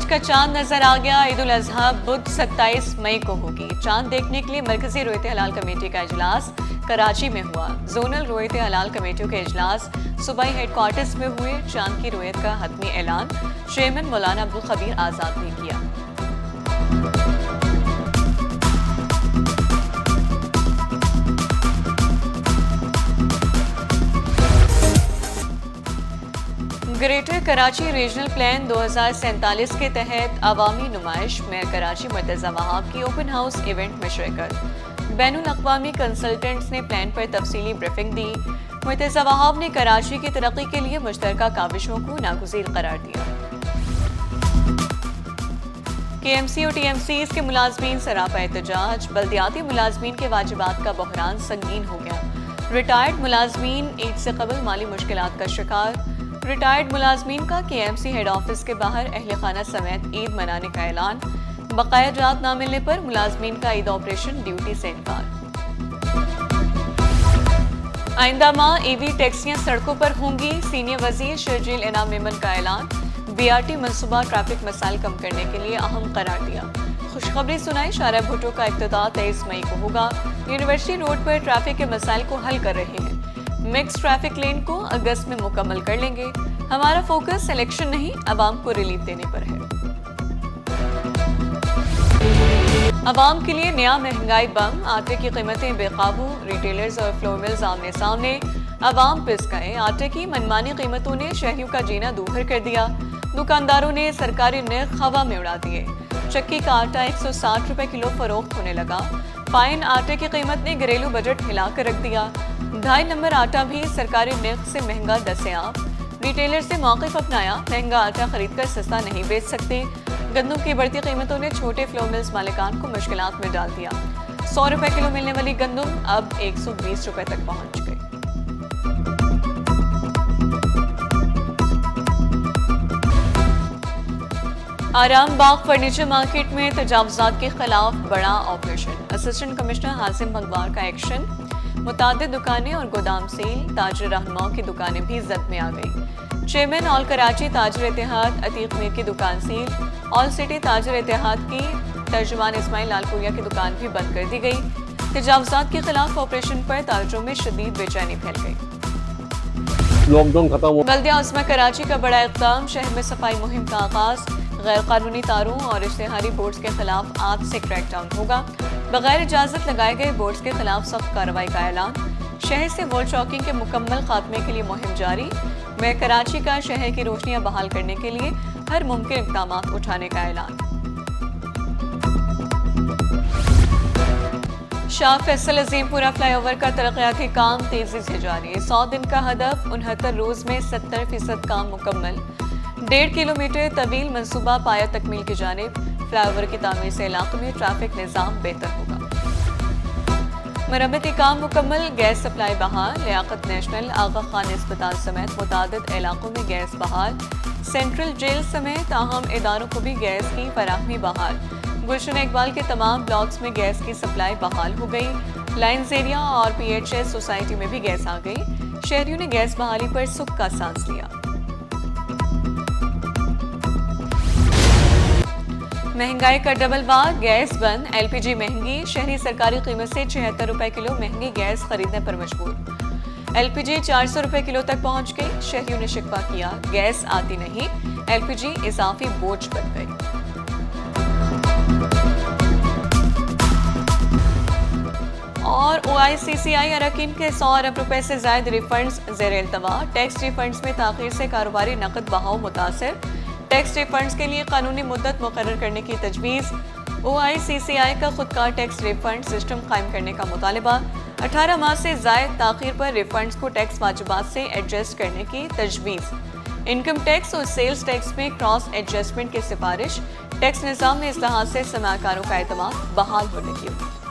का चांद नजर आ गया। ईद उल अजहा बुध 27 मई को होगी। चांद देखने के लिए मरकजी रोयत हलाल कमेटी का इजलास कराची में हुआ। जोनल रोयत हलाल कमेटियों के इजलास सूबाई हेडक्वार्टर्स में हुए। चांद की रोयत का हतमी ऐलान चेयरमैन मौलाना अब्दुल खबीर आजाद ने किया। ग्रेटर कराची रीजनल प्लान 2047 के तहत अवामी नुमाइश मेयर कराची मुर्तज़ा वहाब की ओपन हाउस इवेंट में शिरकत। बैनुल अक़वामी कंसल्टेंट्स ने प्लान पर तफसीली ब्रीफिंग दी। मुर्तज़ा वहाब ने कराची की तरक्की के लिए मुश्तरका काविशों को नागुज़ीर करार दिया। KMC और TMCs के मुलाजमीन सरापा एहतजाज। बल्दियाती मुलाजमीन के वाजिबात का बहरान संगीन हो गया। रिटायर्ड मुलाजमीन ईद से कबल माली मुश्किलात का शिकार। रिटायर्ड मुलाजमीन का KMC हेड ऑफिस के बाहर अहले खाना समेत ईद मनाने का ऐलान। बकाया रात ना मिलने पर मुलाजमीन का ईद ऑपरेशन ड्यूटी से इनकार। आइंदा माह EV टैक्सियां सड़कों पर होंगी। सीनियर वजीर शर्जील इनाम मेमन का ऐलान। BRT मनसूबा ट्रैफिक मसाइल कम करने के लिए अहम करार दिया। खुशखबरी सुनाई, शारा भुट्टो का इफ्तिताह 23 मई को होगा। यूनिवर्सिटी रोड पर ट्रैफिक के मसाइल को हल कर रहे हैं। मिक्स ट्रैफिक लेन को अगस्त में मुकम्मल कर लेंगे। हमारा फोकस इलेक्शन नहीं, अवाम को रिलीफ देने पर है। अवाम के लिए नया महंगाई बम। आटे की कीमतें बेकाबू। रिटेलर्स और फ्लोर मिल्स आमने सामने। अवाम पिस गए। आटे की मनमानी कीमतों ने शहरियों का जीना दूभर कर दिया। दुकानदारों ने सरकारी नर्ख हवा में उड़ा दिए। चक्की का आटा 160 रुपए किलो फरोख्त होने लगा। फाइन आटे की कीमत ने घरेलू बजट हिला कर रख दिया। 2.5 नंबर आटा भी सरकारी नर्ख से महंगा दस्तयाब। रिटेलर से मौक़िफ़ अपनाया। महंगा आटा खरीदकर सस्ता नहीं बेच सकते। गंदम की बढ़ती कीमतों ने छोटे फ्लोर मिल्स मालिकान को मुश्किलात में डाल दिया। 100 रुपए किलो मिलने वाली गंदम अब 120 रुपए तक पहुंच गई। आराम बाग फर्नीचर मार्केट में तजावुज़ात के खिलाफ बड़ा ऑपरेशन। असिस्टेंट कमिश्नर हासिम भगवार का एक्शन। मुतादिद दुकानें और गोदाम सील। ताजर रहनुमाओं की दुकानें भी जद में आ गई। चेयरमैन ऑल कराची ताजर इत्तेहाद अतीक मीर की दुकान सील। ऑल सिटी ताजर इत्तेहाद की तर्जुमान इस्माइल लालपुरिया की दुकान भी बंद कर दी गई। तजावुज़ात के खिलाफ ऑपरेशन पर ताजरों में शदीद बेचैनी फैल गई। लॉकडाउन खत्म हो। बल्दिया उस्मा कराची का बड़ा इक़दाम। शहर में सफाई मुहिम का आगाज। गैर कानूनी तारों और इश्तिहारी बोर्ड्स के खिलाफ आज से क्रैकडाउन होगा। बगैर इजाजत लगाए गए बोर्ड्स के खिलाफ सख्त कार्रवाई का ऐलान। शहर से वॉल चौकिंग के मुकम्मल खात्मे के लिए मुहिम जारी। मेयर कराची का शहर की रोशनियां बहाल करने के लिए हर मुमकिन इक़दाम उठाने का ऐलान। शाह फैसल अजीमपुरा फ्लाईओवर का तरक्याती काम तेजी से जारी। 100 दिन का हदफ। 69 रोज में 70% काम मुकम्मल। 1.5 किलोमीटर तवील मनसूबा पाया तकमील की जानिब। फ्लाईओवर की तामीर से इलाके में ट्रैफिक निज़ाम बेहतर होगा। मरम्मती काम मुकम्मल। गैस सप्लाई बहाल। लियाकत नेशनल आगा खान अस्पताल समेत मुतादिद इलाकों में गैस बहाल। सेंट्रल जेल समेत अहम इदारों को भी गैस की फराहमी बहाल। गुलशन इकबाल के तमाम ब्लॉक्स में गैस की सप्लाई बहाल हो गई। लाइन्स एरिया और PHS सोसाइटी में भी गैस आ गई। शहरियों ने गैस बहाली पर सुख का सांस लिया। महंगाई का डबल बार। गैस बंद। LPG महंगी। शहरी सरकारी कीमत से 76 रुपए किलो महंगी गैस खरीदने पर मजबूर। LPG 400 रुपए किलो तक पहुंच गई। शहरियों ने शिकवा किया, गैस आती नहीं। LPG इजाफी बोझ बन गई। और OICCI अरकान के 100 अरब रुपए से ज्यादा रिफंड्स ज़ेर इल्तवा। टैक्स रिफंड्स में ताखीर से कारोबारी नकद बहाव मुतासर। टैक्स रिफंड्स के लिए कानूनी मुद्दत मुकर्रर करने की तजवीज़। OICCI का खुदकार टैक्स रिफंड सिस्टम कायम करने का मुतालबा। 18 माह से ज़ायद ताखीर पर रिफंड्स को टैक्स वाजिबात से एडजस्ट करने की तजवीज़। इनकम टैक्स और सेल्स टैक्स में क्रॉस एडजस्टमेंट की सिफारिश। टैक्स निज़ाम में इस्लाहात से सरमाकारों का एतमाद बहाल होने की उम्मीद।